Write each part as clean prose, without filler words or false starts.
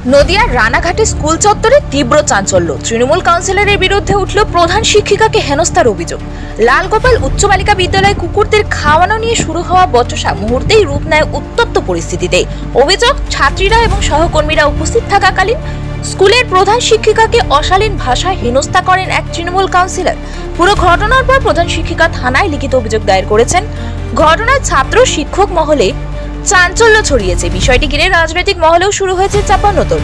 নদিয়ার রানাঘাটে স্কুল চত্বরে তীব্র চাঞ্চল্য। তৃণমূল কাউন্সিলরের বিরুদ্ধে উঠল প্রধান শিক্ষিকাকে হেনস্থার অভিযোগ। লালগোপাল উচ্চ বালিকা বিদ্যালয়ে কুকুরদের খাওয়ানো নিয়ে শুরু হওয়া বচসা মুহূর্তেই রূপ নেয় উত্তপ্ত পরিস্থিতিতে। অভিযোগ, ছাত্রীরা এবং সহকর্মীরা উপস্থিত থাকাকালীন স্কুলের প্রধান শিক্ষিকাকে অশালীন ভাষায় হেনস্থা করেন এক তৃণমূল কাউন্সিলর। পুরো ঘটনার পর প্রধান শিক্ষিকা থানায় লিখিত অভিযোগ দায়ের করেছেন। ঘটনায় ছাত্র শিক্ষক মহলে চাঞ্চল্য ছড়িয়েছে। বিষয়টি ঘিরে রাজনৈতিক মহলেও শুরু হয়েছে চাপানোতর।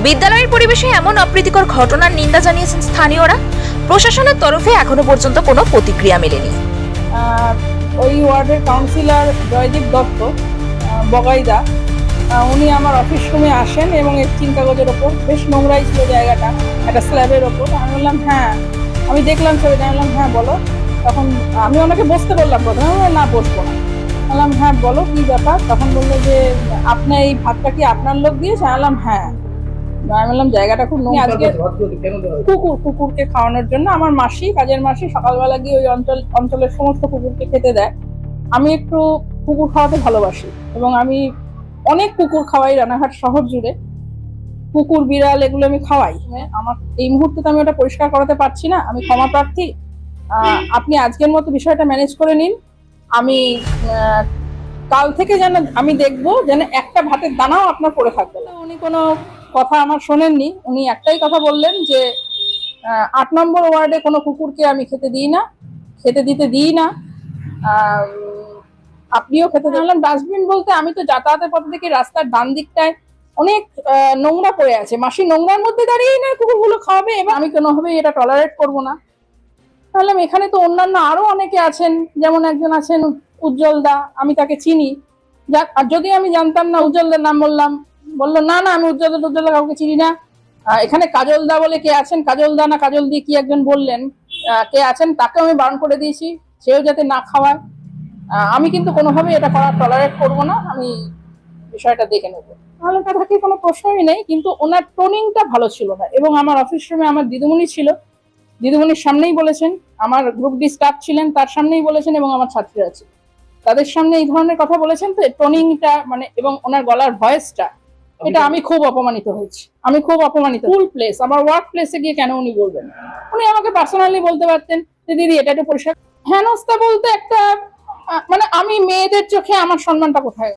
বিদ্যালয়ের পরিবেশে এমন অপ্রীতিকর ঘটনার নিন্দা জানিয়েছেন স্থানীয়রা। প্রশাসনের তরফে এখনো পর্যন্ত কোনো প্রতিক্রিয়া মেলেনি। ওই ওয়ার্ডের কাউন্সিলর জয়দীপ দত্ত বগাইদা, উনি আমার অফিস রুমে আসেন এবং একটিন কাগজের ওপর, বেশ নোংরাই ছিল জায়গাটা, একটা স্ল্যাবের ওপর। আমি বললাম হ্যাঁ, আমি দেখলাম ছবি, জানলাম হ্যাঁ বলো। তখন আমি ওনাকে বসতে বললাম, প্রথমে না বসবো না, বললাম হ্যাঁ বলো কি ব্যাপার। তখন বললো যে আপনার এই ভাতটা কি আপনার লোক দিয়েছে? বললাম হ্যাঁ। আমি বললাম জায়গাটা খুব নোংরা, আজকে কুকুরকে খাওয়ানোর জন্য আমার মাসি, কাজের মাসি সকালবেলা গিয়ে ওই অঞ্চলের সমস্ত কুকুরকে খেতে দেয়। আমি একটু কুকুর খাওয়াতে ভালোবাসি এবং আমি অনেক কুকুর খাওয়াই রানাঘাট শহর জুড়ে। কুকুর, বিড়াল এগুলো আমি খাওয়াই। আমার এই মুহূর্তে তো আমি ওটা পরিষ্কার করাতে পারছি না, আমি ক্ষমা প্রার্থী। আপনি আজকের মতো বিষয়টা ম্যানেজ করে নিন। আমি কাল থেকে যেন আমি দেখবো যেন একটা ভাতের দানাও আপনার পড়ে থাকবে না। উনি কোনো কথা আমার শোনেননি। উনি একটাই কথা বললেন যে 8 নম্বর ওয়ার্ডে কোনো কুকুরকে আমি খেতে দিই না। আপনিও খেতে দিলাম। ডাস্টবিন বলতে আমি তো যাতায়াতের পথে দেখি রাস্তার ডান দিকটায় অনেক নোংরা পড়ে আছে। মাসি নোংরার মধ্যে দাঁড়িয়ে না কুকুরগুলো খাওয়াবে, এবং আমি কোনোভাবেই এটা টলারেট করবো না। তাহলে এখানে তো অন্যান্য আরো অনেকে আছেন, যেমন একজন আছেন উজ্জ্বল দা, আমি তাকে চিনি। আর যদি আমি জানতাম না, উজ্জ্বলদার নাম বললাম, বললো না না আমি উজ্জ্বল কাউকে চিনি না। এখানে কাজল দা বলে কে আছেন, কাজল দা না কাজল দিয়ে কি একজন বললেন, কে আছেন, তাকেও আমি বারণ করে দিয়েছি, সেও যাতে না খাওয়ায়। আমি কিন্তু কোনোভাবে এটা করা টলারেট করবো না। আমি বিষয়টা দেখে নেবো। ভালো থাকে কোনো প্রশ্নই নেই, কিন্তু ওনার টোনিংটা ভালো ছিল না। এবং আমার অফিস রুমে আমার দিদিমণি ছিল, দিদিমণির সামনেই বলেছেন, আমার গ্রুপ ডি স্টাফ ছিলেন তার সামনেই বলেছেন, এবং আমার ছাত্রীরা আছে তাদের সামনে এই ধরনের কথা বলেছেন। তো টোনিংটা মানে এবং ওনার গলার ভয়েসটা, এটা আমি খুব অপমানিত হয়েছি। ফুল প্লেস, আমার ওয়ার্ক প্লেসে গিয়ে কেন উনি বলবেন? উনি আমাকে পার্সোনালি বলতে পারতেন যে দিদি এটা একটু পরিষ্কার। হেনস্থা বলতে একটা মানে আমি মেয়েদের চোখে আমার সম্মানটা কোথায়?